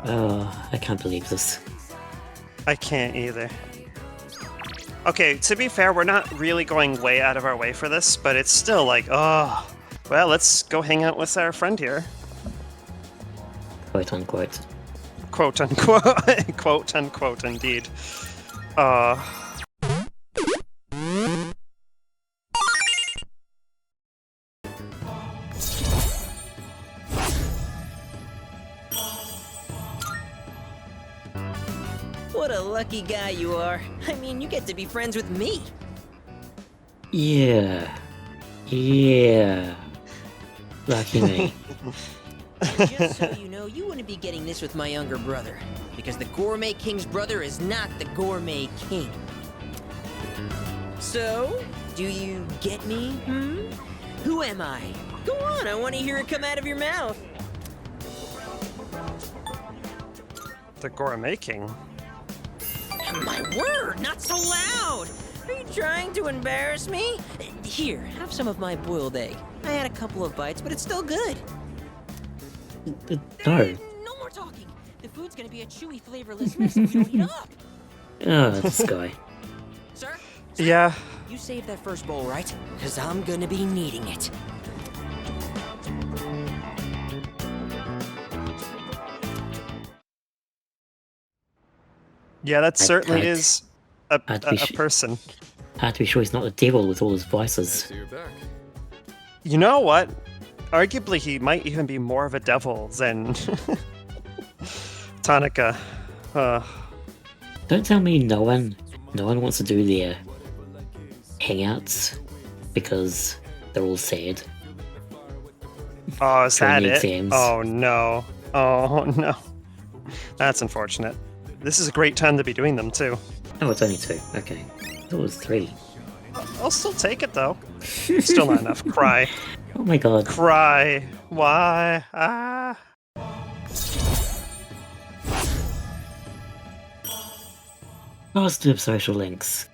Oh, I can't believe this. I can't either. Okay, to be fair, we're not really going way out of our way for this, but it's still like, oh, well, let's go hang out with our friend here. Quote unquote. Quote unquote. Quote unquote, indeed. What a lucky guy you are. I mean, you get to be friends with me. Yeah. Yeah. Lucky me. Just so you know, you wouldn't be getting this with my younger brother. Because the Gourmet King's brother is not the Gourmet King. So, do you get me, Who am I? Go on, I want to hear it come out of your mouth. The Gourmet King. My word, not so loud! Are you trying to embarrass me? Here, have some of my boiled egg. I had a couple of bites, but it's still good. No. No more talking. The food's gonna be a chewy, flavorless mess if we don't eat up. Oh, this guy. Sir? Yeah. You saved that first bowl, right? Because I'm gonna be needing it. Yeah, that certainly is a I'd person. Had to be sure he's not the devil with all his vices. You know what? Arguably, he might even be more of a devil than Tanaka. Don't tell me no one wants to do their hangouts because they're all sad. Oh, is that During the it? exams. Oh no. Oh no. That's unfortunate. This is a great time to be doing them too. Oh, it's only 2. Okay. I thought it was 3. I'll still take it though. Still not enough. Cry. Oh my god. Cry. Why? Ah. Positive social links.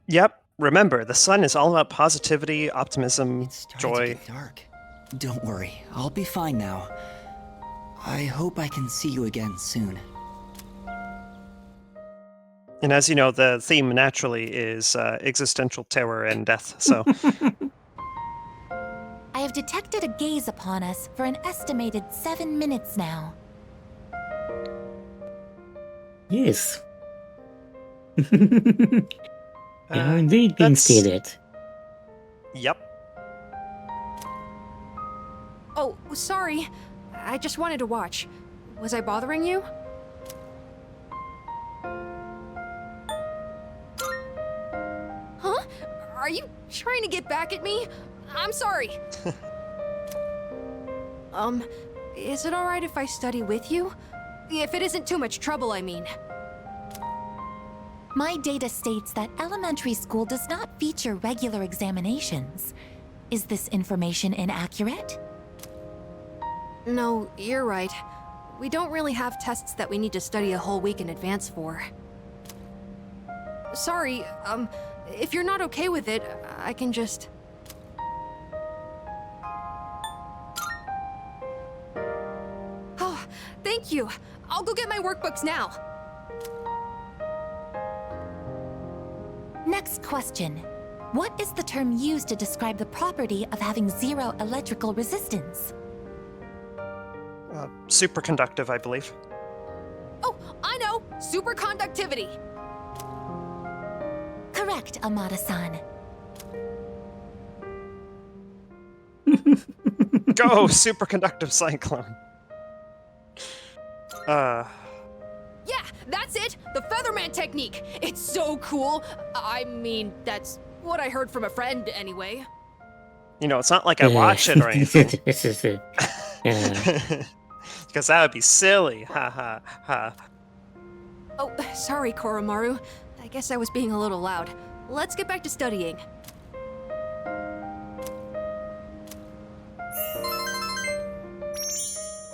Yep. Remember, the sun is all about positivity, optimism, It's starting joy. to get dark. Don't worry, I'll be fine now. I hope I can see you again soon. And as you know, the theme naturally is existential terror and death. So, I have detected a gaze upon us for an estimated 7 minutes now. Yes. You are indeed being stared at. Yep. Oh, sorry. I just wanted to watch. Was I bothering you? Huh? Are you trying to get back at me? I'm sorry. Is it alright if I study with you? If it isn't too much trouble, I mean. My data states that elementary school does not feature regular examinations. Is this information inaccurate? No, you're right. We don't really have tests that we need to study a whole week in advance for. Sorry, if you're not okay with it, I can just... Oh, thank you. I'll go get my workbooks now. Next question. What is the term used to describe the property of having 0 electrical resistance? Superconductive, I believe. Oh, I know! Superconductivity! Correct, Amada-san. Go, superconductive cyclone. Yeah, that's it! The Featherman technique! It's so cool! I mean, that's what I heard from a friend, anyway. You know, it's not like I watch it or anything. This is it. Yeah. Because that would be silly. Ha ha ha. Oh, sorry, Koromaru. I guess I was being a little loud. Let's get back to studying.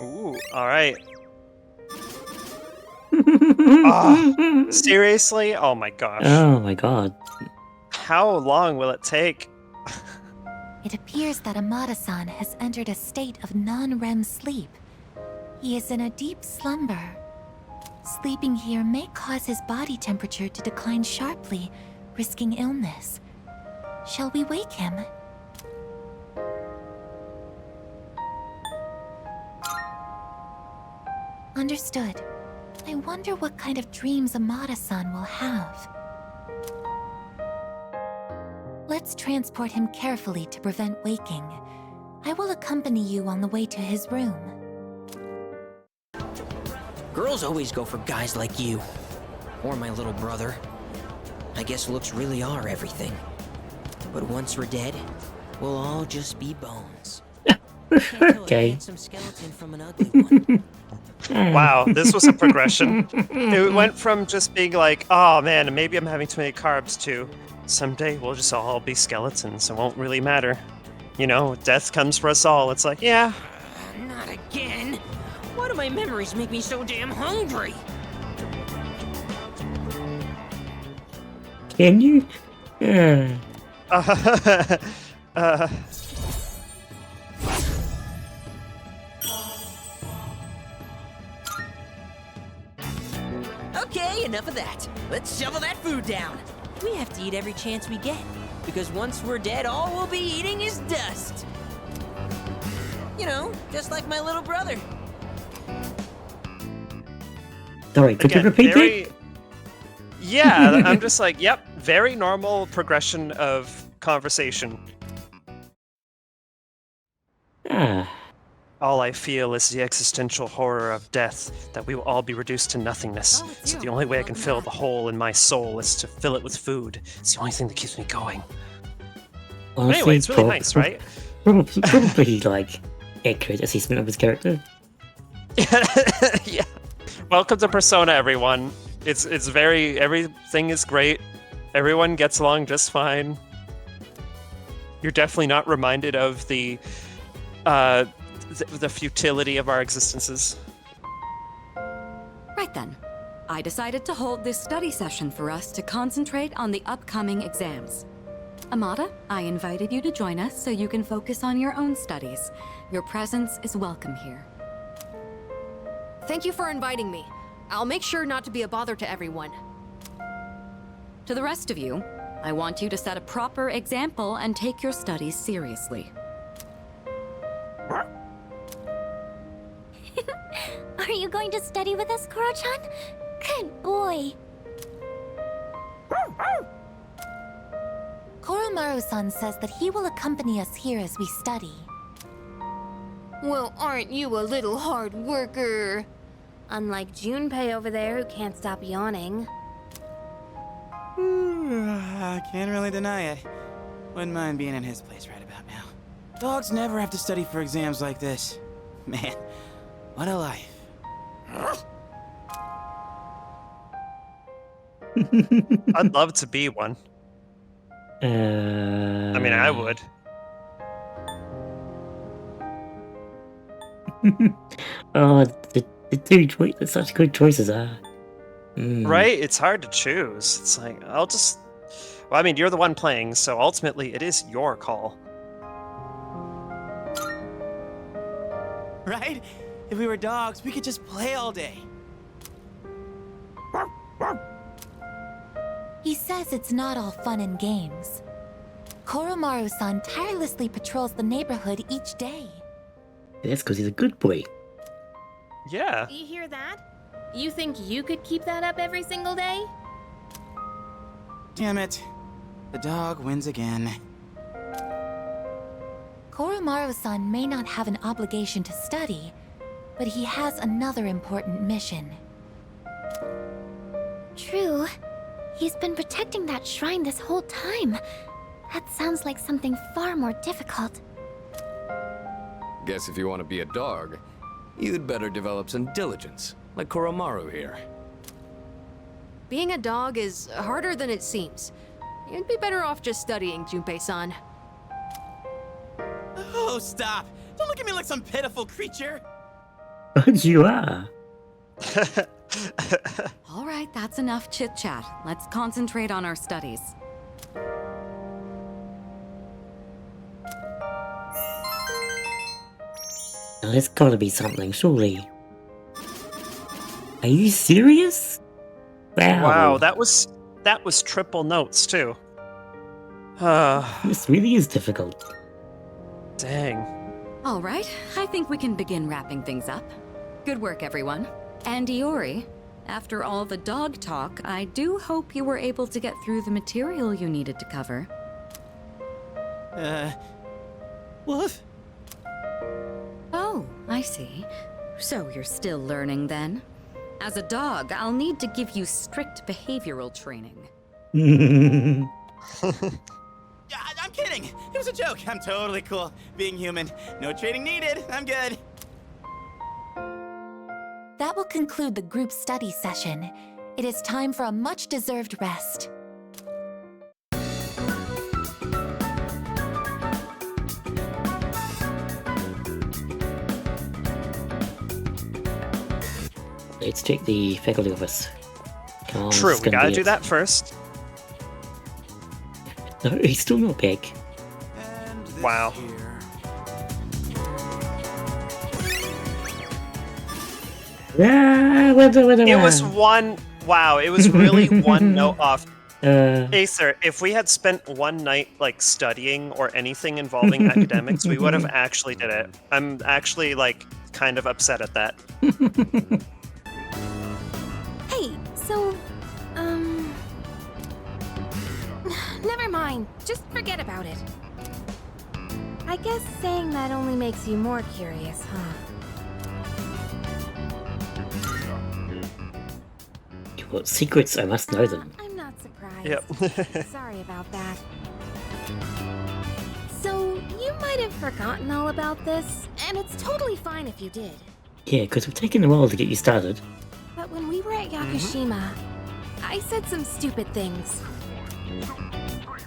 Ooh, alright. Seriously? Oh my gosh. Oh my god. How long will it take? It appears that Amada-san has entered a state of non-REM sleep. He is in a deep slumber. Sleeping here may cause his body temperature to decline sharply, risking illness. Shall we wake him? Understood. I wonder what kind of dreams Amada-san will have. Let's transport him carefully to prevent waking. I will accompany you on the way to his room. Girls always go for guys like you. Or my little brother. I guess looks really are everything. But once we're dead, we'll all just be bones. Okay. Some skeleton from an ugly one. Wow, this was a progression. It went from just being like, oh man, maybe I'm having too many carbs to someday we'll just all be skeletons. It won't really matter. You know, death comes for us all. It's like, yeah. Not again. Why do my memories make me so damn hungry? Can you? Okay, enough of that. Let's shovel that food down. We have to eat every chance we get, because once we're dead, all we'll be eating is dust. You know, just like my little brother. Sorry, could you Again, repeat very- it? Yeah, I'm just like, yep, very normal progression of conversation. Ah, All I feel is the existential horror of death, that we will all be reduced to nothingness. Oh, it's So you. the only way I can Welcome fill back. the hole in my soul is to fill it with food. It's the only thing that keeps me going. honestly, Anyway, it's really nice, right? Probably like accurate assessment of his character. Yeah. Welcome to Persona, everyone. It's very, everything is great. Everyone gets along just fine. You're definitely not reminded of the futility of our existences. Right then. I decided to hold this study session for us to concentrate on the upcoming exams. Amada, I invited you to join us so you can focus on your own studies. Your presence is welcome here. Thank you for inviting me. I'll make sure not to be a bother to everyone. To the rest of you, I want you to set a proper example and take your studies seriously. Are you going to study with us, Koro-chan? Good boy. Koromaru-san says that he will accompany us here as we study. Well, aren't you a little hard worker? Unlike Junpei over there who can't stop yawning. I can't really deny it. Wouldn't mind being in his place right about now. Dogs never have to study for exams like this. Man, what a life. I'd love to be one. I mean, I would. Oh, the two such good choices are. Right? It's hard to choose. It's like, I'll just... Well, I mean, you're the one playing, so ultimately it is your call. Right? If we were dogs, we could just play all day. He says it's not all fun and games. Koromaru-san tirelessly patrols the neighborhood each day. That's because he's a good boy. Yeah. You hear that? You think you could keep that up every single day? Damn it. The dog wins again. Koromaru-san may not have an obligation to study, but he has another important mission. True. He's been protecting that shrine this whole time. That sounds like something far more difficult. Guess if you want to be a dog, you'd better develop some diligence, like Koromaru here. Being a dog is harder than it seems. You'd be better off just studying, Junpei-san. Oh, stop! Don't look at me like some pitiful creature! But you are. All right, that's enough chit-chat. Let's concentrate on our studies. there's gotta be something, surely. Are you serious? Wow, that was triple notes too. This really is difficult. Dang. All right, I think we can begin wrapping things up. Good work, everyone. And Iori, after all the dog talk, I do hope you were able to get through the material you needed to cover. Woof. Oh, I see. So you're still learning then? As a dog, I'll need to give you strict behavioral training. Yeah, I'm kidding. It was a joke. I'm totally cool. Being human. No training needed. I'm good. That will conclude the group study session. It is time for a much-deserved rest. Let's check the faculty office. Come on, True, it's we gonna gotta be do it. that first. No, he's still not back. And this Wow. here. It was one. Wow, it was really one note off. Acer, if we had spent one night like studying or anything involving academics, we would have actually did it. I'm actually like kind of upset at that. Hey, so, never mind. Just forget about it. I guess saying that only makes you more curious, huh? What secrets? I must know them. I'm not surprised. Yep. Sorry about that. So, you might have forgotten all about this, and it's totally fine if you did. Yeah, because we've taken a while to get you started. But when we were at Yakushima, I said some stupid things.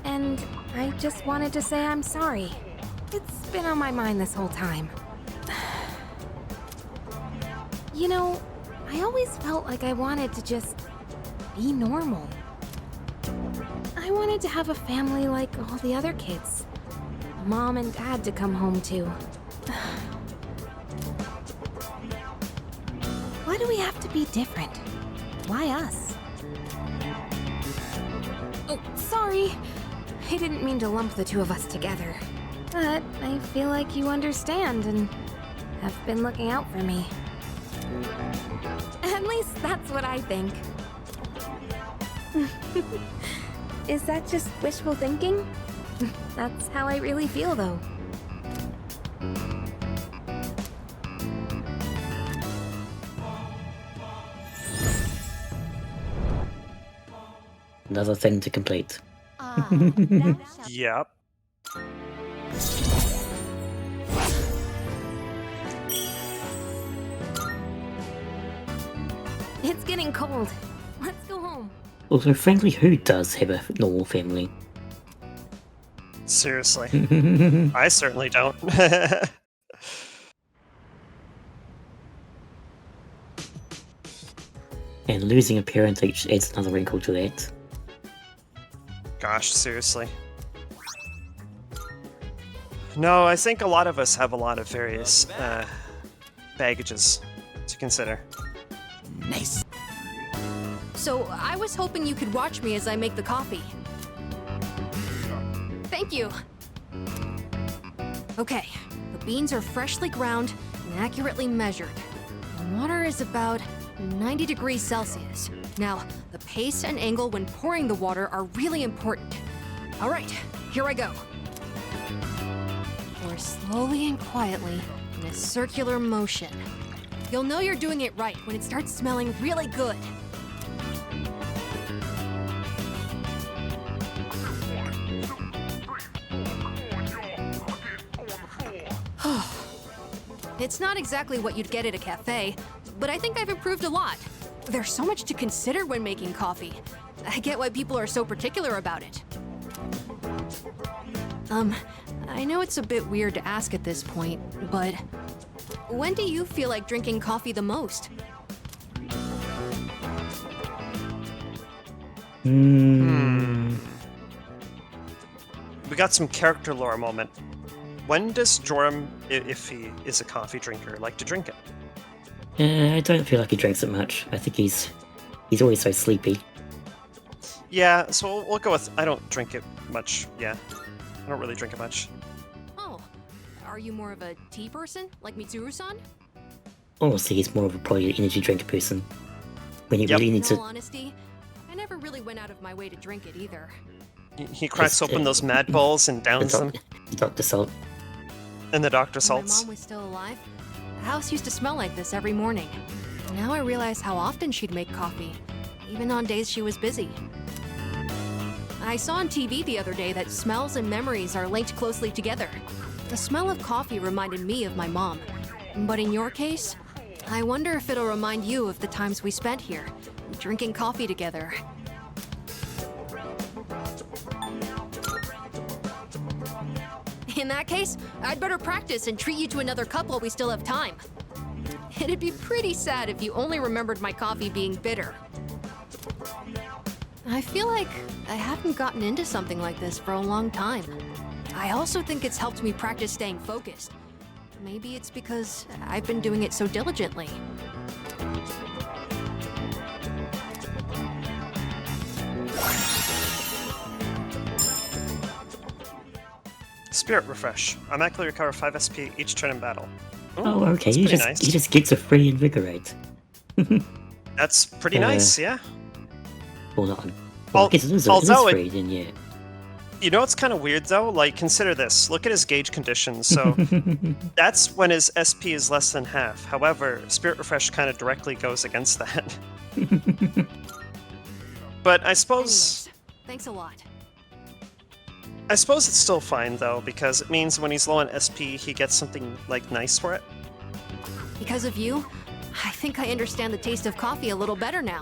And I just wanted to say I'm sorry. It's been on my mind this whole time. You know, I always felt like I wanted to just be normal. I wanted to have a family like all the other kids. A mom and dad to come home to. Why do we have to be different? Why us? Oh, sorry. I didn't mean to lump the two of us together. But I feel like you understand and have been looking out for me. At least that's what I think. Is that just wishful thinking? That's how I really feel, though. Another thing to complete. Yep. It's getting cold. Let's go home. Also, frankly, who does have a normal family? Seriously. I certainly don't. And losing a parent adds another wrinkle to that. Gosh, seriously. No, I think a lot of us have a lot of various baggages to consider. Nice. So, I was hoping you could watch me as I make the coffee. Thank you. Okay, the beans are freshly ground and accurately measured. The water is about 90 degrees Celsius. Now, the pace and angle when pouring the water are really important. All right, here I go. Pour slowly and quietly in a circular motion. You'll know you're doing it right when it starts smelling really good. It's not exactly what you'd get at a cafe, but I think I've improved a lot. There's so much to consider when making coffee. I get why people are so particular about it. I know it's a bit weird to ask at this point, but when do you feel like drinking coffee the most? We got some character lore moment. When does Joram, if he is a coffee drinker, like to drink it? I don't feel like he drinks it much. I think he's always so sleepy. Yeah, so we'll go with I don't drink it much. Yeah, I don't really drink it much. Oh, are you more of a tea person, like Mitsuru-san? Honestly, he's more of a probably an energy drinker person. When he Yep. really In needs all to. honesty, I never really went out of my way to drink it either. He cracks Just, open those Mad Balls and downs them Dr. Salt. in the Dr. When Salts. my mom was still alive, the house used to smell like this every morning. Now I realize how often she'd make coffee, even on days she was busy. I saw on TV the other day that smells and memories are linked closely together. The smell of coffee reminded me of my mom. But in your case, I wonder if it'll remind you of the times we spent here, drinking coffee together. In that case, I'd better practice and treat you to another cup while we still have time. It'd be pretty sad if you only remembered my coffee being bitter. I feel like I haven't gotten into something like this for a long time. I also think it's helped me practice staying focused. Maybe it's because I've been doing it so diligently. Spirit Refresh. Automatically recover 5 SP each turn in battle. Ooh, Oh, okay. that's He pretty just nice. he just gets a free invigorate. That's pretty nice, yeah. Well, not. Well, I guess it is although free, then yeah. You know what's kind of weird though? Like, consider this. Look at his gauge conditions. So that's when his SP is less than half. However, Spirit Refresh kind of directly goes against that. But I suppose Anyways, thanks a lot. it's still fine though, because it means when he's low on SP, he gets something like nice for it. Because of you, I think I understand the taste of coffee a little better now.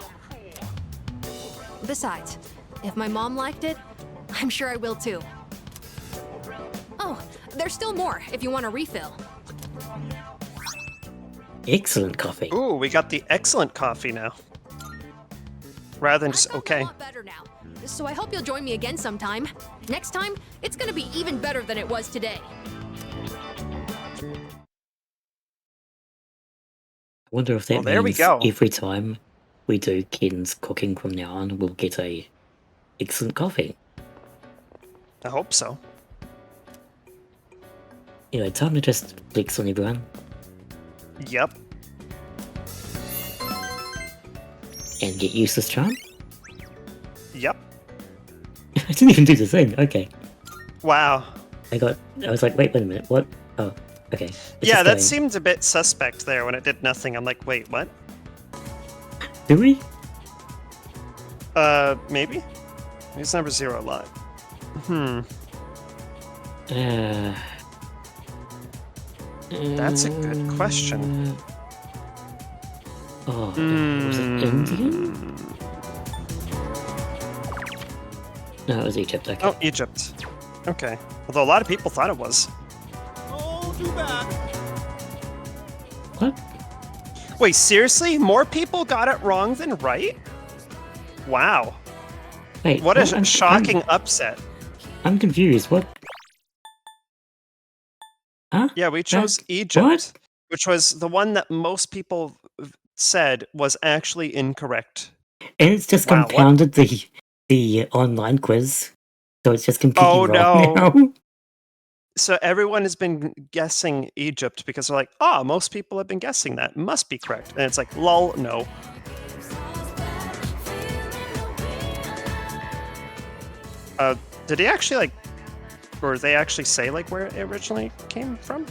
Besides, if my mom liked it, I'm sure I will too. Oh, there's still more if you want a refill. Excellent coffee. Ooh, we got the excellent coffee now. Rather than I just feel okay. a lot better now, so I hope you'll join me again sometime. Next time, it's gonna be even better than it was today. I wonder if that Well, there we means go. every time we do Ken's cooking from now on, we'll get a excellent coffee. I hope so. Anyway, time to just flex on everyone Yep. and get useless charm. Yep. I didn't even do the thing. Okay. Wow. I was like, wait a minute, what? Oh, okay. It's Yeah, just that going. seemed a bit suspect there when it did nothing. I'm like, wait, what? Do we? Maybe? Use number 0 a lot. That's a good question. Oh, was it Indian? No, it was Egypt. Okay. Oh, Egypt. Okay. Although a lot of people thought it was. What? Wait, seriously? More people got it wrong than right? Wow. Wait, What a I'm shocking upset. I'm confused. What? Huh? Yeah, we chose Egypt, What? which was the one that most people said was actually incorrect. And it's just Wow, what? compounded the online quiz, so it's just completely Oh, wrong no. now. So everyone has been guessing Egypt because they're like, most people have been guessing that. Must be correct. And it's like, lol, no. Did he actually or they actually say where it originally came from?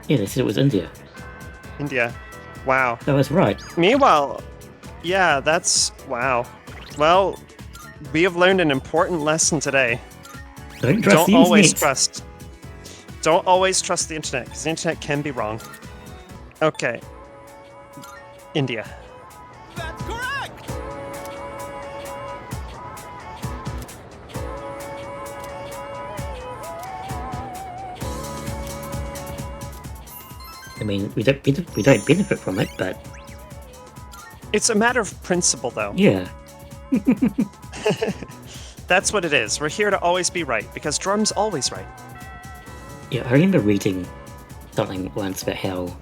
Yeah, they said it was India. India. Wow. That was right. Meanwhile, yeah, that's wow. Well, we have learned an important lesson today. Don't trust the internet. Don't always trust the internet, because the internet can be wrong. Okay. India. That's correct! I mean, we don't benefit from it, but It's a matter of principle, though. yeah. That's what it is. We're here to always be right, because Drum's always right. Yeah, I remember reading something once about how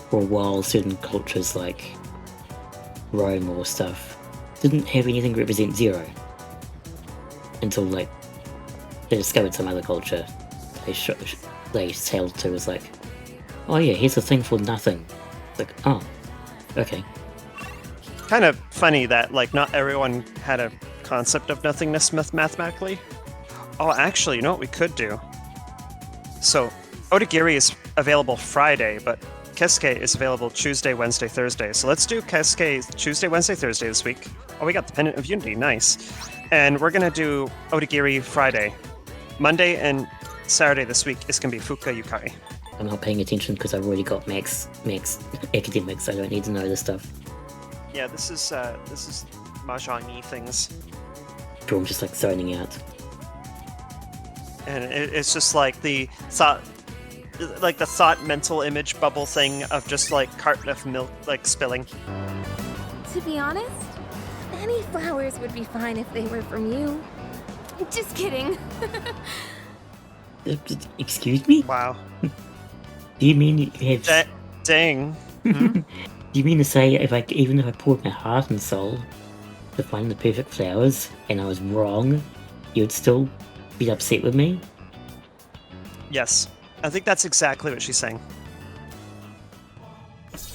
for a while certain cultures like Rome or stuff didn't have anything represent 0 until like they discovered some other culture they sailed to was like, oh yeah, here's a thing for nothing. It's like, oh, okay. Kind of funny that like not everyone had a concept of nothingness mathematically. Oh, actually, you know what we could do? So, Odagiri is available Friday, but Kesuke is available Tuesday, Wednesday, Thursday. So let's do Kesuke Tuesday, Wednesday, Thursday this week. Oh, we got the Pendant of Unity, nice. And we're gonna do Odagiri Friday. Monday and Saturday this week is gonna be Fuka Yukari. I'm not paying attention because I've already got max academics. I don't need to know this stuff. Yeah, this is mahjong-y things. I'm just like zoning out. And it's just like the thought mental image bubble thing of just like carton of milk like spilling. To be honest, any flowers would be fine if they were from you. Just kidding. Excuse me? Wow. Do you mean you have... Dang. Do you mean to say even if I poured my heart and soul to find the perfect flowers and I was wrong, you'd still be upset with me? Yes. I think that's exactly what she's saying.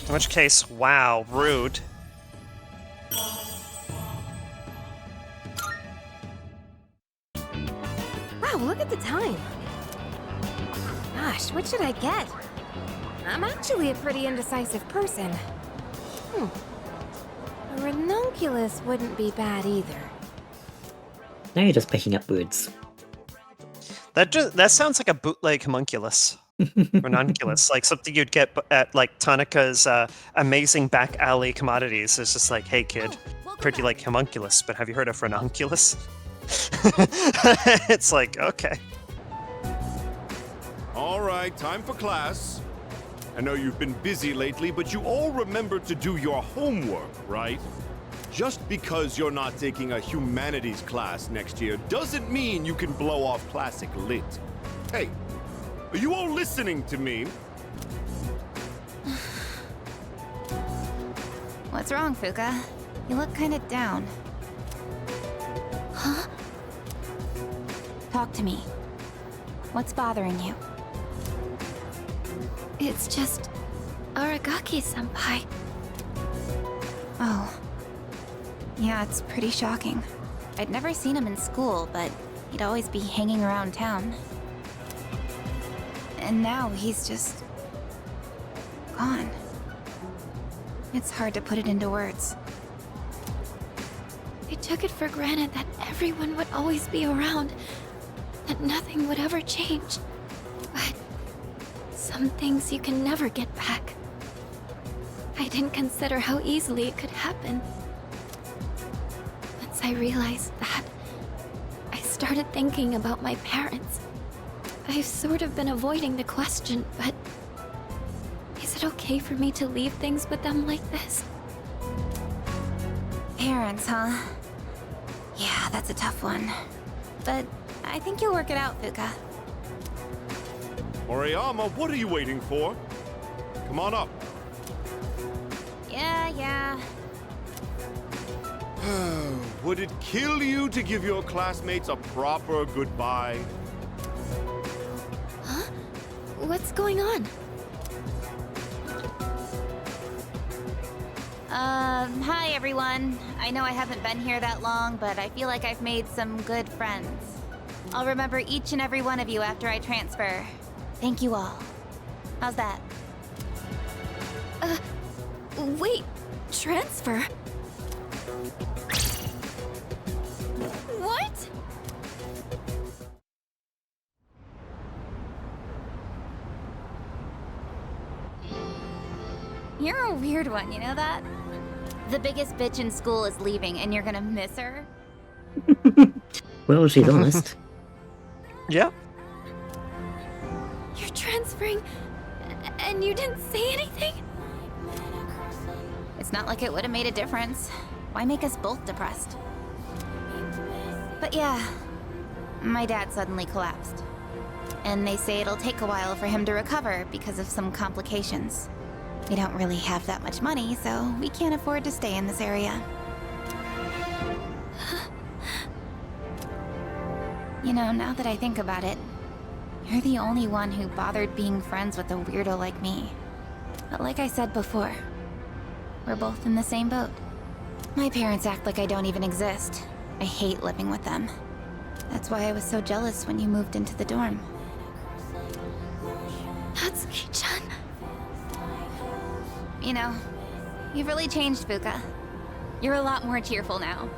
In which case, wow, rude. Wow, look at the time. Gosh, what should I get? I'm actually a pretty indecisive person. A ranunculus wouldn't be bad either. Now you're just picking up words. That sounds like a bootleg homunculus. Ranunculus, like something you'd get at like Tanaka's amazing back alley commodities. It's just like, hey kid, pretty like homunculus, but have you heard of ranunculus? It's like, okay. All right, time for class. I know you've been busy lately, but you all remember to do your homework, right? Just because you're not taking a humanities class next year doesn't mean you can blow off classic lit. Hey, are you all listening to me? What's wrong, Fuka? You look kind of down. Huh? Talk to me. What's bothering you? It's just Aragaki-senpai. Oh. Yeah, it's pretty shocking. I'd never seen him in school, but he'd always be hanging around town. And now he's just... gone. It's hard to put it into words. I took it for granted that everyone would always be around, that nothing would ever change. But some things you can never get back. I didn't consider how easily it could happen. Once I realized that, I started thinking about my parents. I've sort of been avoiding the question, but is it okay for me to leave things with them like this? Parents, huh? Yeah, that's a tough one. But I think you'll work it out, Fuka. Moriyama, what are you waiting for? Come on up. Yeah. Would it kill you to give your classmates a proper goodbye? Huh? What's going on? Hi everyone. I know I haven't been here that long, but I feel like I've made some good friends. I'll remember each and every one of you after I transfer. Thank you all. How's that? Wait, transfer? What? You're a weird one, you know that? The biggest bitch in school is leaving and you're gonna miss her? Well, she's honest. Yeah. You're transferring, and you didn't say anything? It's not like it would have made a difference. Why make us both depressed? But yeah, my dad suddenly collapsed. And they say it'll take a while for him to recover because of some complications. We don't really have that much money, so we can't afford to stay in this area. You know, now that I think about it, you're the only one who bothered being friends with a weirdo like me. But like I said before, we're both in the same boat. My parents act like I don't even exist. I hate living with them. That's why I was so jealous when you moved into the dorm. Natsuki-chan. You know, you've really changed, Fuka. You're a lot more cheerful now.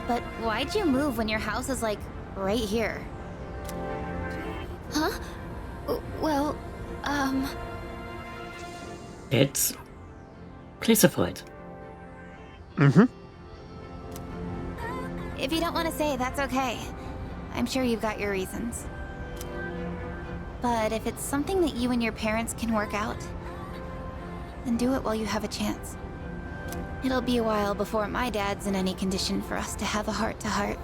But why'd you move when your house is, like, right here? Huh? Well, It's classified. Mm-hmm. If you don't want to say, that's okay. I'm sure you've got your reasons. But if it's something that you and your parents can work out, then do it while you have a chance. It'll be a while before my dad's in any condition for us to have a heart-to-heart.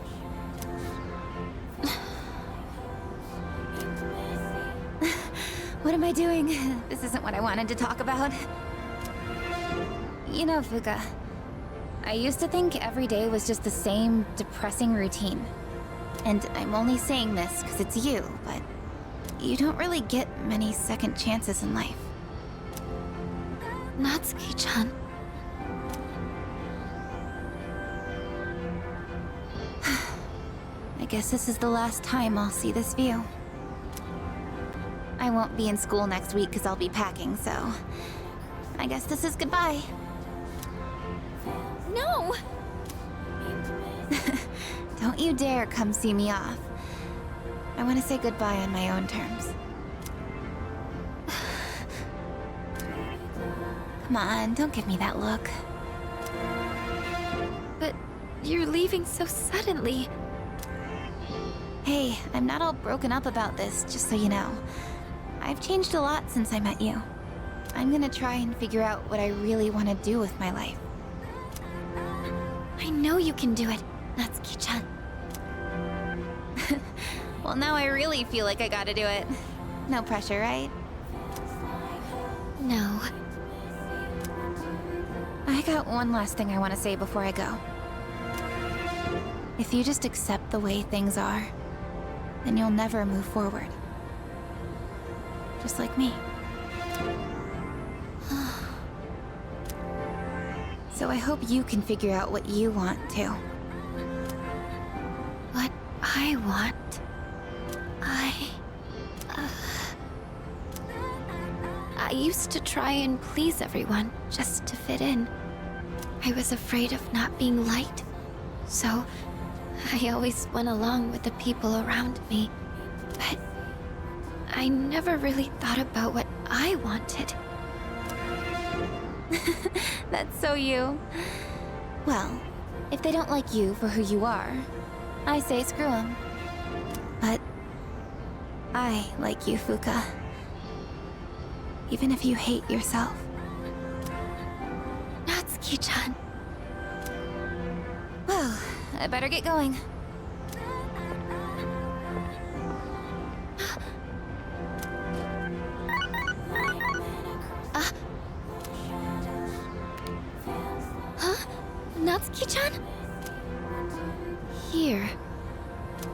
What am I doing? This isn't what I wanted to talk about. You know, Fuka, I used to think every day was just the same depressing routine. And I'm only saying this because it's you, but you don't really get many second chances in life. Natsuki-chan. I guess this is the last time I'll see this view. I won't be in school next week because I'll be packing, so I guess this is goodbye. No! Don't you dare come see me off. I want to say goodbye on my own terms. Come on, don't give me that look. But you're leaving so suddenly. Hey, I'm not all broken up about this, just so you know. I've changed a lot since I met you. I'm gonna try and figure out what I really want to do with my life. I know you can do it, Natsuki-chan. Well, now I really feel like I gotta do it. No pressure, right? No. I got one last thing I want to say before I go. If you just accept the way things are, then you'll never move forward. Just like me. So I hope you can figure out what you want too. What I want... I used to try and please everyone, just to fit in. I was afraid of not being liked, so I always went along with the people around me. But I never really thought about what I wanted. That's so you. Well, if they don't like you for who you are, I say screw them. But I like you, Fuka. Even if you hate yourself. Natsuki-chan. Well, I better get going. Huh? Natsuki-chan? Here.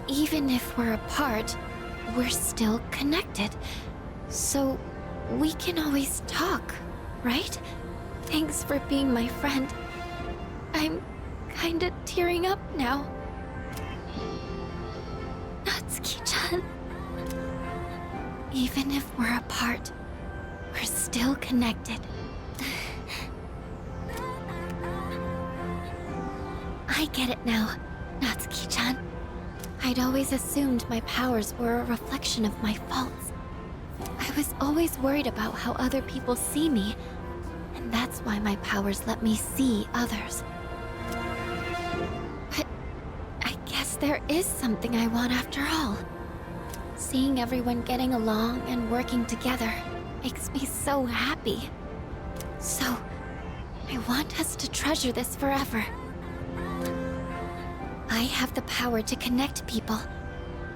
Even if we're apart, we're still connected. So, we can always talk, right? Thanks for being my friend. I'm kinda tearing up now. Natsuki-chan. Even if we're apart, we're still connected. I get it now, Natsuki-chan. I'd always assumed my powers were a reflection of my faults. I was always worried about how other people see me, and that's why my powers let me see others. But I guess there is something I want after all. Seeing everyone getting along and working together makes me so happy. So, I want us to treasure this forever. I have the power to connect people,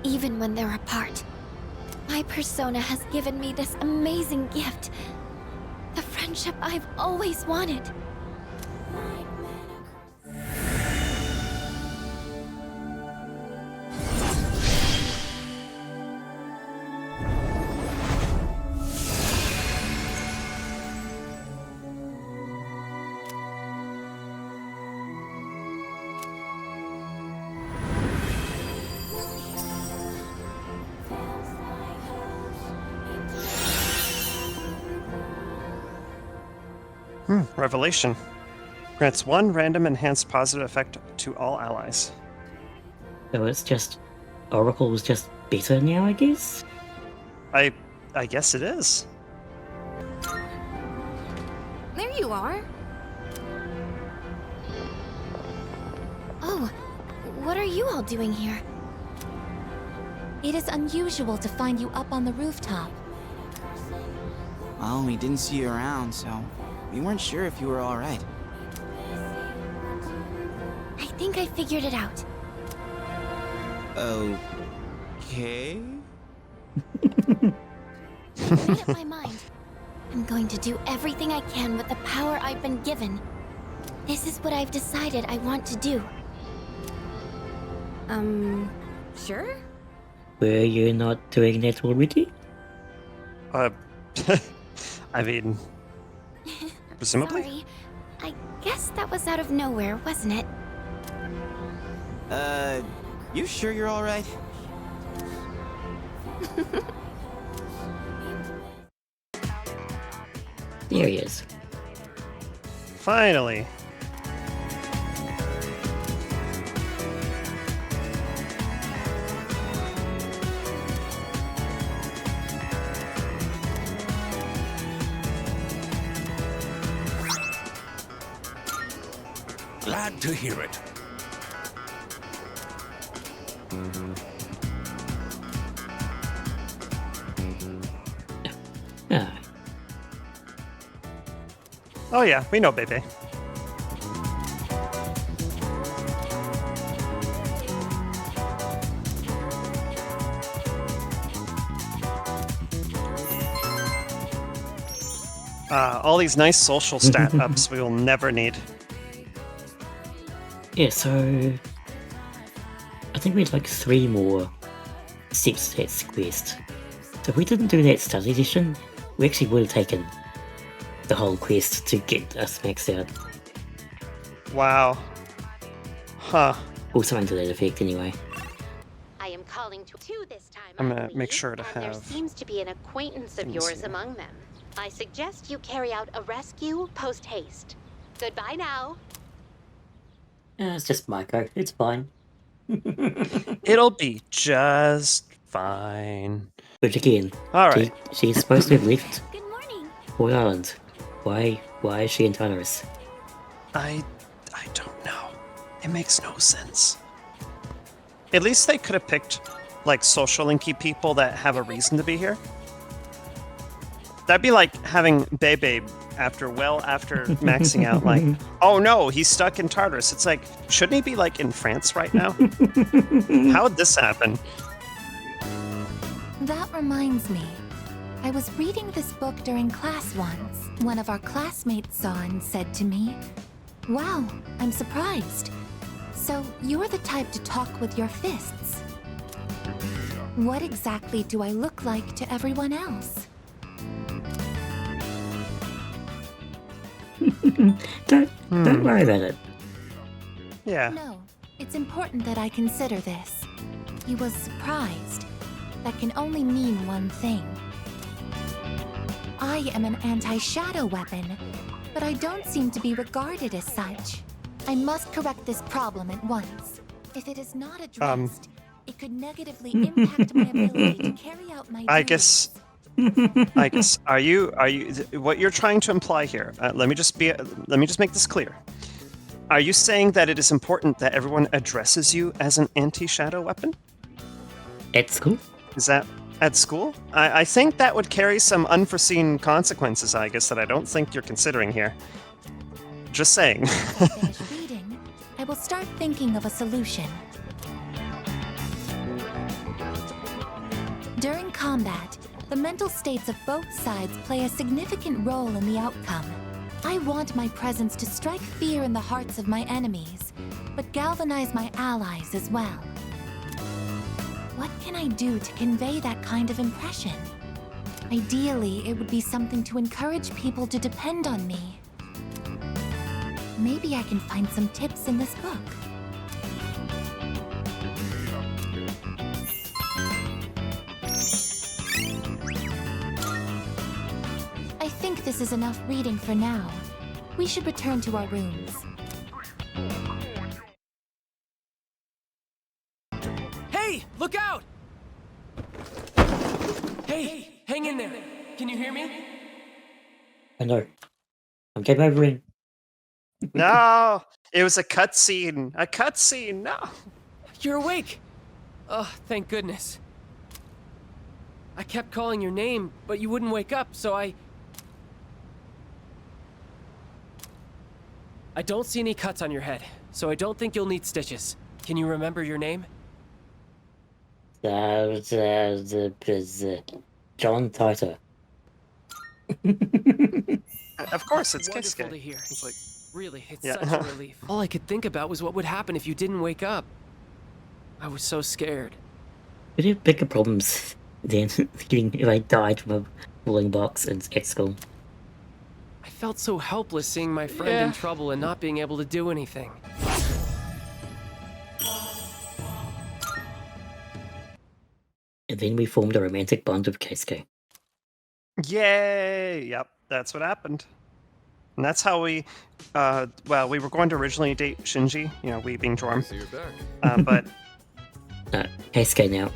even when they're apart. My persona has given me this amazing gift. The friendship I've always wanted. Revelation. Grants 1 random enhanced positive effect to all allies. So it's just Oracle's just better now, I guess? I guess it is. There you are. Oh, what are you all doing here? It is unusual to find you up on the rooftop. Well, we didn't see you around, so we weren't sure if you were all right. I think I figured it out. Okay. I made up my mind. I'm going to do everything I can with the power I've been given. This is what I've decided I want to do. Sure? Were you not doing that already? I mean, presumably? Sorry. I guess that was out of nowhere, wasn't it? You sure you're all right? There he is. Finally. Glad to hear it. Ah, Oh yeah, we know, baby. All these nice social stat ups we will never need. yeah, so I think we had like 3 more steps to that quest. So if we didn't do that study session, we actually would have taken the whole quest to get us maxed out. Wow. Huh. Or something to that effect anyway. I am calling to two this time. I'm I gonna make believe, sure to and there have seems to be an acquaintance of things yours here. among them. I suggest you carry out a rescue post haste. Goodbye now. It's just Maiko, it's fine. It'll be just fine. But again, All right. she's supposed to have left Good morning. Boy Island. Why is she in Tartarus? I don't know. It makes no sense. At least they could have picked like social linky people that have a reason to be here. That'd be like having Bebe after maxing out, like, oh no, he's stuck in Tartarus. It's like, shouldn't he be like in France right now? How would this happen? That reminds me. I was reading this book during class once. One of our classmates saw and said to me, "Wow, I'm surprised. So you're the type to talk with your fists. What exactly do I look like to everyone else?" Don't worry about it. Yeah. No, it's important that I consider this. He was surprised. That can only mean one thing. I am an anti-shadow weapon, but I don't seem to be regarded as such. I must correct this problem at once. If it is not addressed, it could negatively impact my ability to carry out my I duties. guess. Are you? What you're trying to imply here? Let me just make this clear. Are you saying that it is important that everyone addresses you as an anti-shadow weapon? At school? Is that at school? I think that would carry some unforeseen consequences, I guess, that I don't think you're considering here. Just saying. Finish reading, I will start thinking of a solution. During combat, the mental states of both sides play a significant role in the outcome. I want my presence to strike fear in the hearts of my enemies, but galvanize my allies as well. What can I do to convey that kind of impression? Ideally, it would be something to encourage people to depend on me. Maybe I can find some tips in this book. I think this is enough reading for now. We should return to our rooms. Hey, look out! Hey, hang in there. Can you hear me? I know. I'm game overing. No, it was a cutscene. A cutscene. No. You're awake. Oh, thank goodness. I kept calling your name, but you wouldn't wake up, so I don't see any cuts on your head, so I don't think you'll need stitches. Can you remember your name? John Titor. Of course, it's Wonderful to Kisuke. hear. It's like, really, it's Yeah. such a relief. All I could think about was what would happen if you didn't wake up. I was so scared. We'd have bigger problems than getting if I died from a falling box at school. I felt so helpless seeing my friend in trouble and not being able to do anything. And then we formed a romantic bond with Keisuke. Yay! Yep, that's what happened. And that's how we, well, we were going to originally date Shinji, you know, we being Joram. So you're back. But Keisuke now.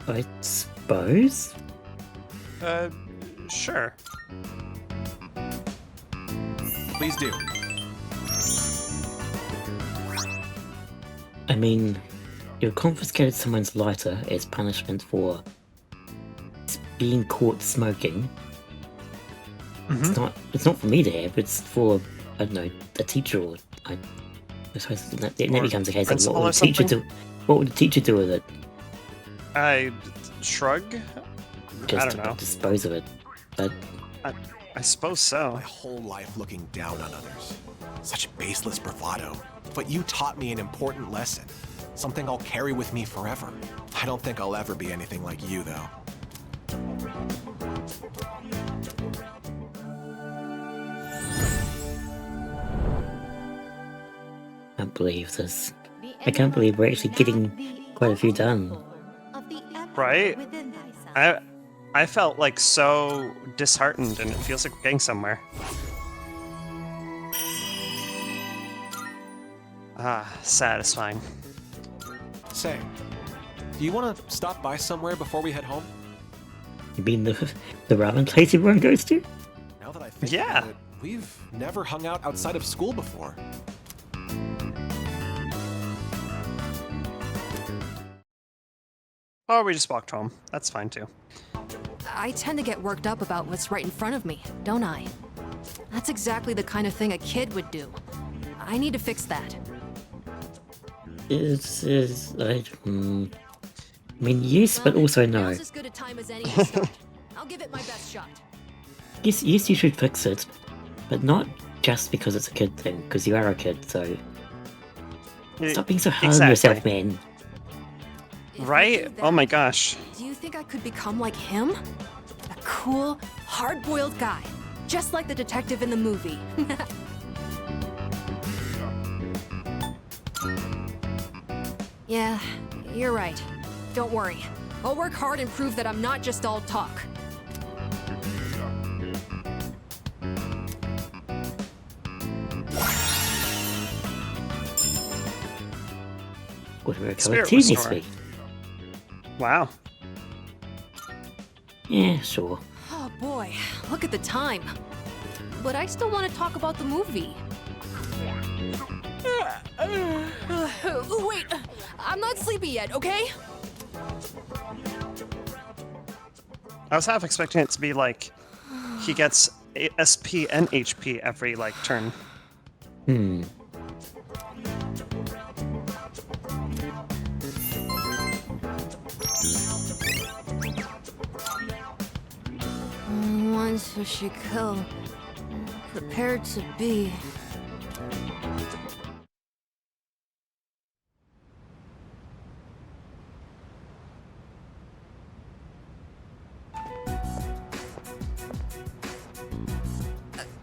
I suppose? sure. Please do. I mean, you confiscated someone's lighter as punishment for being caught smoking. It's not for me to have, it's for, I don't know, a teacher or I suppose that becomes a case of what would the teacher do with it? I shrug? Just I don't know. dispose of it. But I suppose so. My whole life looking down on others. Such baseless bravado. But you taught me an important lesson. Something I'll carry with me forever. I don't think I'll ever be anything like you, though. I can't believe this. I can't believe we're actually getting quite a few done. Right? I felt like so disheartened, and it feels like we're getting somewhere. Satisfying. Say, do you want to stop by somewhere before we head home? You mean the ramen place everyone goes to? Now that I think Yeah. about it, we've never hung out outside of school before. Or we just walked home. That's fine too. I tend to get worked up about what's right in front of me, don't I? That's exactly the kind of thing a kid would do. I need to fix that. I mean, yes, but also no. Now's as good a time as any to start. I'll give it my best shot. Yes, you should fix it, but not just because it's a kid thing, because you are a kid, so stop being so hard on yourself, man. Right? Oh my gosh. Do you think I could become like him? A cool, hard-boiled guy, just like the detective in the movie. Yeah, you're right. Don't worry. I'll work hard and prove that I'm not just all talk. Order a cup of Spirit tea next restorer. week. Wow. Yeah, sure. Oh boy, look at the time. But I still want to talk about the movie. Wait, I'm not sleepy yet, okay? I was half expecting it to be like he gets SP and HP every like turn. Toshiko. Prepared to be.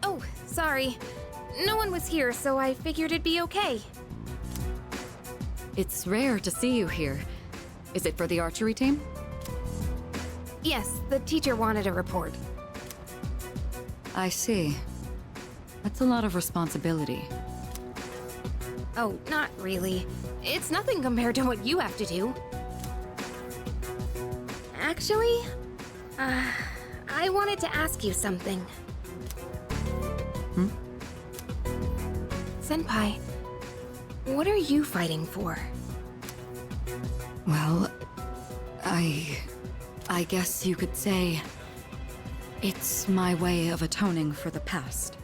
Oh, sorry. No one was here, so I figured it'd be okay. It's rare to see you here. Is it for the archery team? Yes, the teacher wanted a report. I see. That's a lot of responsibility. Oh, not really. It's nothing compared to what you have to do. Actually, I wanted to ask you something. Hmm? Senpai, what are you fighting for? Well, I guess you could say it's my way of atoning for the past.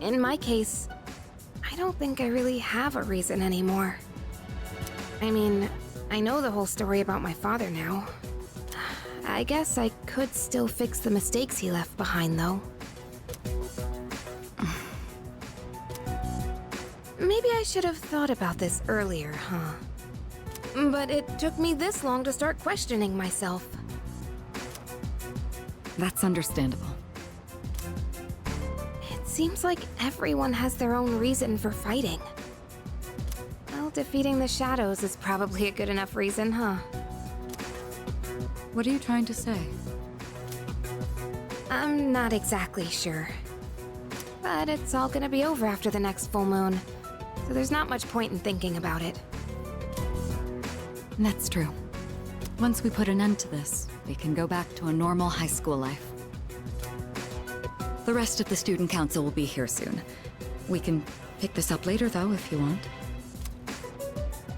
In my case, I don't think I really have a reason anymore. I mean, I know the whole story about my father now. I guess I could still fix the mistakes he left behind, though. Maybe I should have thought about this earlier, huh? But it took me this long to start questioning myself. That's understandable. It seems like everyone has their own reason for fighting. Well, defeating the shadows is probably a good enough reason, huh? What are you trying to say? I'm not exactly sure. But it's all gonna be over after the next full moon, so there's not much point in thinking about it. That's true. Once we put an end to this, we can go back to a normal high school life. The rest of the student council will be here soon. We can pick this up later, though, if you want.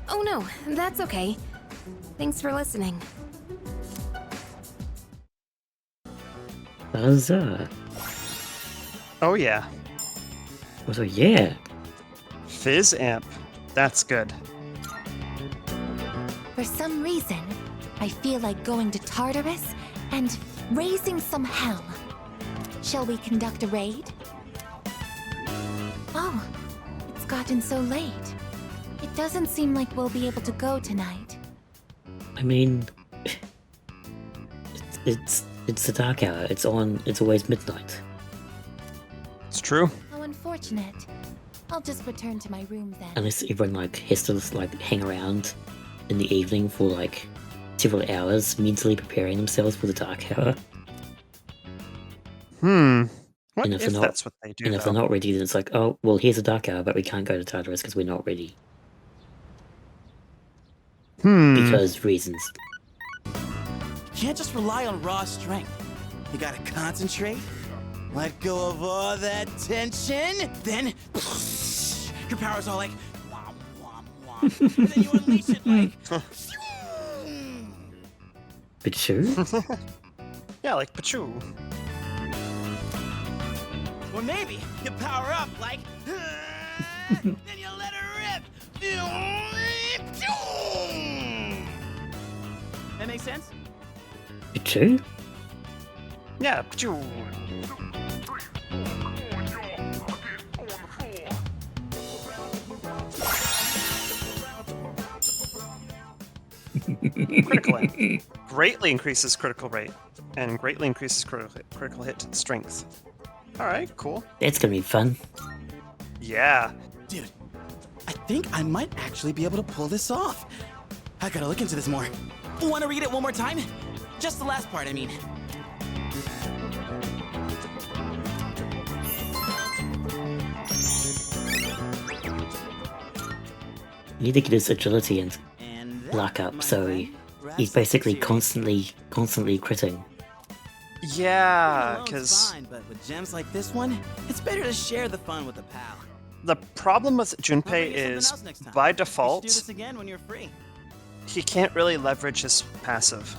Oh no, that's okay. Thanks for listening. Huzzah. Oh yeah. So yeah. Fizz amp. That's good. For some reason, I feel like going to Tartarus and raising some hell. Shall we conduct a raid? Oh, it's gotten so late. It doesn't seem like we'll be able to go tonight. I mean, it's the dark hour. It's always midnight. It's true. How unfortunate. I'll just return to my room then. Unless everyone has to hang around in the evening for several hours, mentally preparing themselves for the dark hour. What And if they're not, that's what they do, and if though? they're not ready, then it's like, oh, well, here's a dark hour, but we can't go to Tartarus because we're not ready. Because reasons. You can't just rely on raw strength. You gotta concentrate, let go of all that tension, then your power's all like wom wom wom, and then you unleash it like. Pichu? Yeah, like Pachu. Or maybe you power up like, then you let her rip. That makes sense? Pichu? Yeah, Pachu. Critical hit. Greatly increases critical rate, and greatly increases critical hit strength. Alright, cool. That's gonna be fun. Yeah. Dude, I think I might actually be able to pull this off. I gotta look into this more. Want to read it one more time? Just the last part, I mean. You need to get his agility and luck up, so he's basically constantly critting. Yeah, Alone's because fine, but with gems like this one, it's better to share the fun with a pal. the problem with I'll bring Junpei you something is, else next time. by We should do default, this again when you're free. he can't really leverage his passive.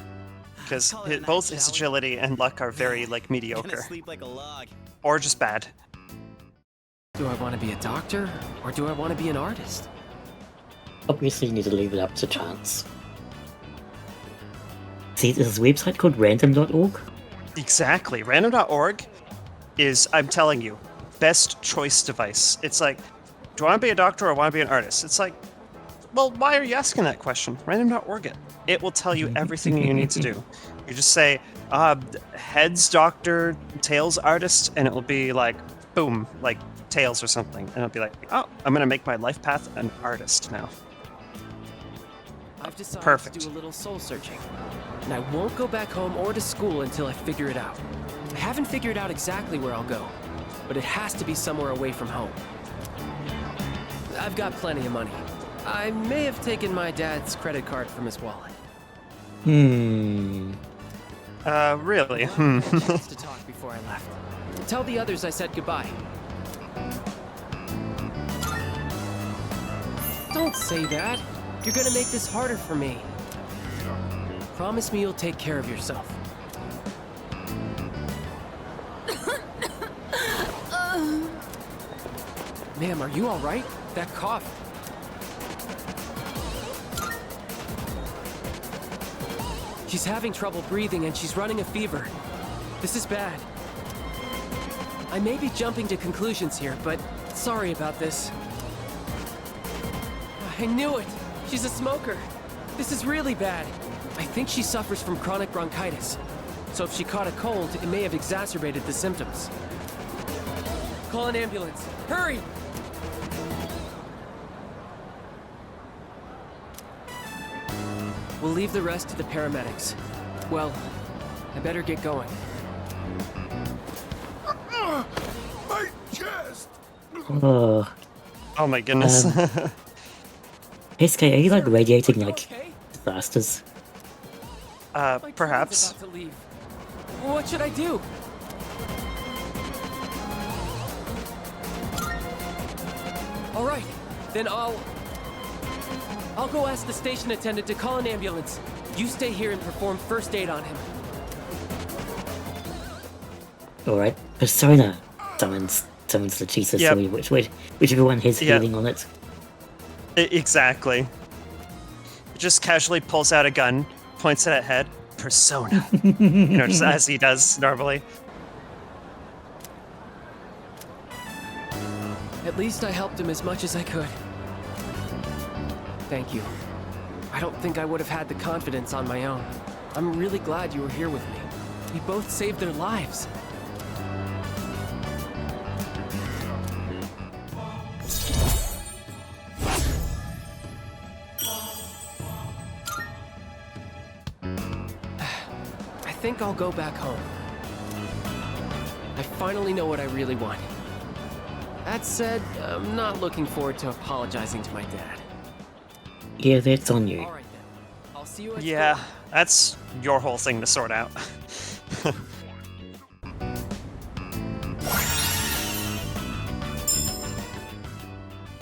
Because Call it a night, both his shall we? agility and luck are very, Gonna mediocre. sleep like a log. Or just bad. Do I want to be a doctor, or do I want to be an artist? Obviously, you need to leave it up to chance. See, there's a website called random.org. Exactly. Random.org is, I'm telling you, best choice device. It's like, do I want to be a doctor or want to be an artist? It's like, well, why are you asking that question? Random.org it. It will tell you everything you need to do. You just say, heads doctor, tails artist, and it will be like, boom, like tails or something. And it'll be like, oh, I'm going to make my life path an artist now. I've decided Perfect. to do a little soul searching, and I won't go back home or to school until I figure it out. I haven't figured out exactly where I'll go, but it has to be somewhere away from home. I've got plenty of money. I may have taken my dad's credit card from his wallet. Really? I had a chance to talk before I left. Tell the others I said goodbye. Don't say that. You're gonna make this harder for me. Promise me you'll take care of yourself. Ma'am, are you all right? That cough. She's having trouble breathing and she's running a fever. This is bad. I may be jumping to conclusions here, but sorry about this. I knew it! She's a smoker! This is really bad. I think she suffers from chronic bronchitis. So if she caught a cold, it may have exacerbated the symptoms. Call an ambulance. Hurry! We'll leave the rest to the paramedics. Well, I better get going. My chest! Oh, Oh my goodness. SK, are you like radiating like disasters? My train's Perhaps. about to leave. What should I do? All right, then I'll go ask the station attendant to call an ambulance. You stay here and perform first aid on him. Alright, Persona summons the Jesus, Yep. so whichever one has Yep. healing on it. Exactly. Just casually pulls out a gun, points it at head. Persona. Just as he does normally. At least I helped him as much as I could. Thank you. I don't think I would have had the confidence on my own. I'm really glad you were here with me. We both saved their lives. I think I'll go back home. I finally know what I really want. That said, I'm not looking forward to apologizing to my dad. Yeah, that's on you. All right then. I'll see you at Yeah, school. that's your whole thing to sort out.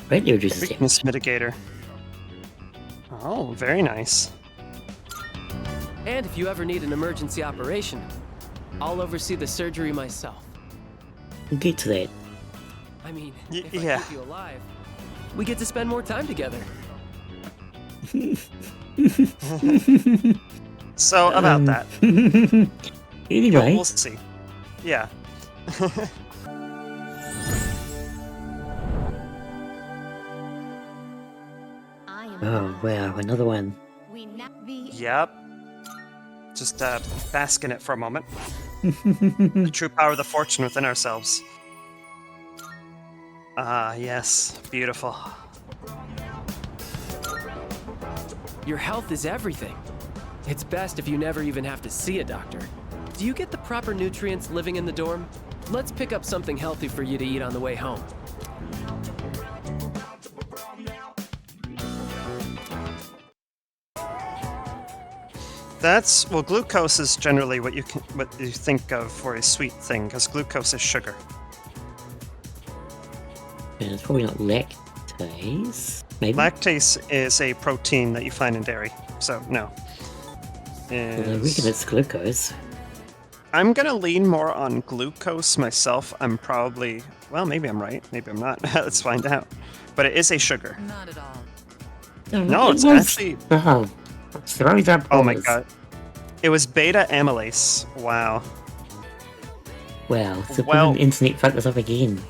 Greatly reduces damage. Weakness mitigator. Oh, very nice. And if you ever need an emergency operation, I'll oversee the surgery myself. We'll get to that. I mean, Y- if yeah. I keep you alive, we get to spend more time together. So, about that. Anyway, We'll see. Yeah. oh wow, another one. Yep. Just bask in it for a moment. The true power of the fortune within ourselves. Ah, yes. Beautiful. Your health is everything. It's best if you never even have to see a doctor. Do you get the proper nutrients living in the dorm? Let's pick up something healthy for you to eat on the way home. Well, glucose is generally what you think of for a sweet thing, because glucose is sugar. And it's probably not lactase. Maybe. Lactase is a protein that you find in dairy, so no. Well, I reckon it's glucose. I'm gonna lean more on glucose myself. I'm probably, well, maybe I'm right, maybe I'm not. Let's find out. But it is a sugar. Not at all. No, It it's was- actually. Oh, throw that Oh my balls. god. It was beta amylase. Wow. Wow, so Well- the internet fucked us up again.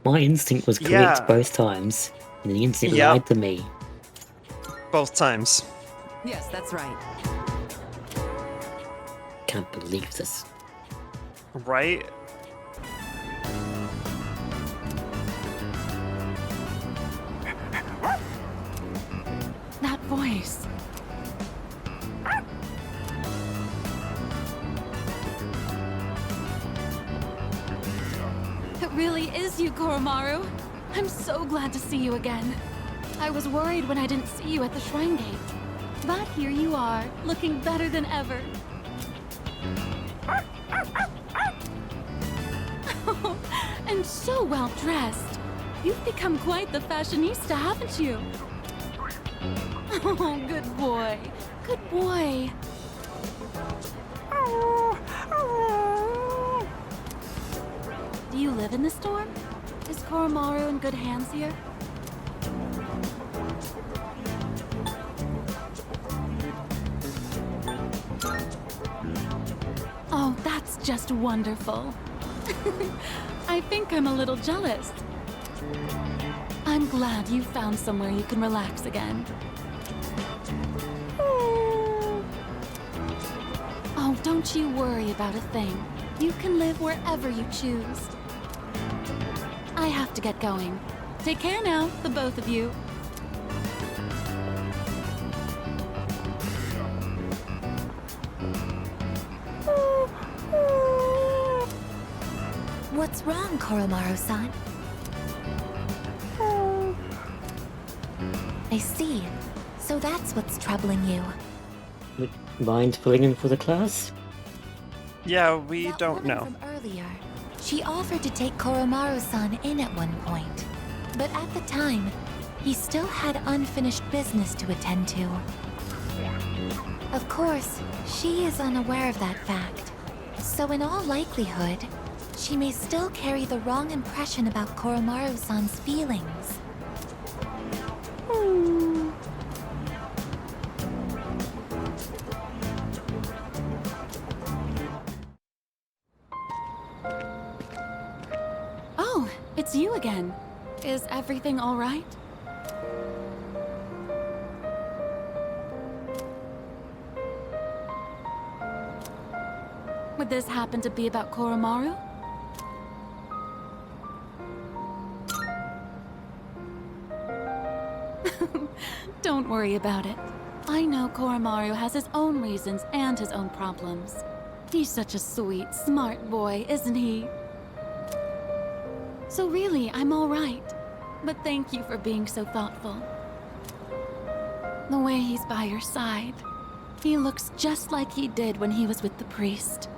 My instinct was correct Yeah. both times, and the internet Yep. lied to me. Both times. Yes, that's right. Can't believe this. Right? That voice. It really is you, Koromaru. I'm so glad to see you again. I was worried when I didn't see you at the shrine gate. But here you are, looking better than ever. And so well dressed. You've become quite the fashionista, haven't you? Oh, good boy. Good boy. Do you live in the storm? Is Koromaru in good hands here? Oh, that's just wonderful. I think I'm a little jealous. I'm glad you found somewhere you can relax again. Oh, don't you worry about a thing. You can live wherever you choose. I have to get going. Take care now, the both of you. What's wrong, Koromaru-san? I see. So that's what's troubling you. Mind filling in for the class? Yeah, we That don't woman know. From earlier, she offered to take Koromaru-san in at one point. But at the time, he still had unfinished business to attend to. Of course, she is unaware of that fact. So in all likelihood, she may still carry the wrong impression about Koromaru-san's feelings. Oh, it's you again. Is everything all right? Would this happen to be about Koromaru? Don't worry about it. I know Koromaru has his own reasons and his own problems. He's such a sweet, smart boy, isn't he? So really, I'm all right. But thank you for being so thoughtful. The way he's by your side, he looks just like he did when he was with the priest.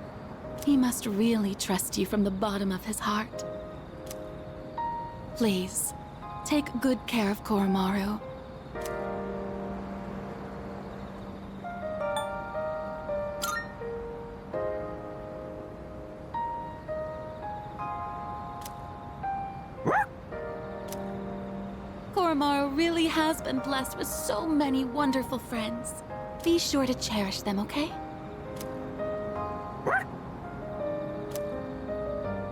He must really trust you from the bottom of his heart. Please, take good care of Koromaru. Koromaru really has been blessed with so many wonderful friends. Be sure to cherish them, okay?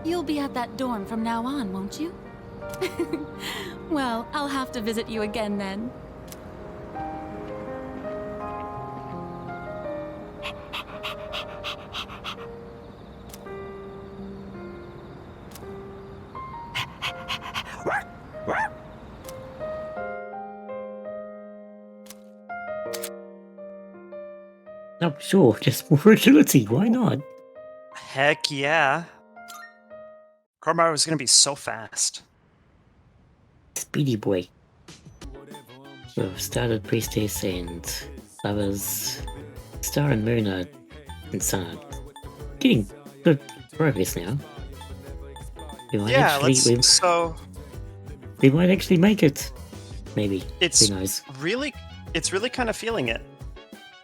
You'll be at that dorm from now on, won't you? Well, I'll have to visit you again then. Oh, sure, just more agility, why not? Heck yeah. Koromaru is going to be so fast. Speedy boy. We've started Priestess and others. Star and Moon are getting good progress now. We might Yeah, actually, we might actually make it. Maybe. It's Who knows? it's really kind of feeling it.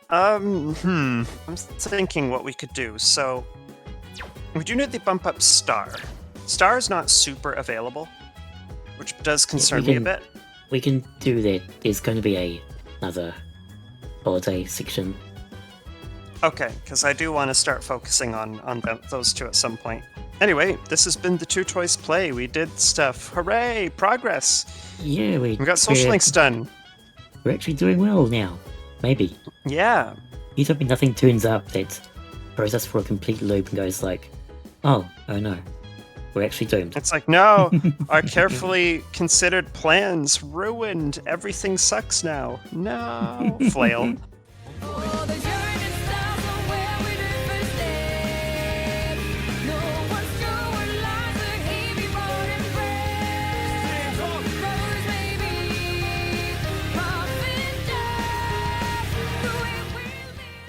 I'm thinking what we could do. So, we do need to bump up Star. Star is not super available, which does concern me a bit. We can do that. There's going to be another holiday section. Okay, because I do want to start focusing on those two at some point. Anyway, this has been the Two Toys Play. We did stuff. Hooray! Progress! Yeah, we got social links done. We're actually doing well now. Maybe. Yeah. He's hoping nothing turns up that throws us for a complete loop and goes like, oh no. We're actually doomed. It's like, no, our carefully considered plans ruined. Everything sucks now. No. Flail.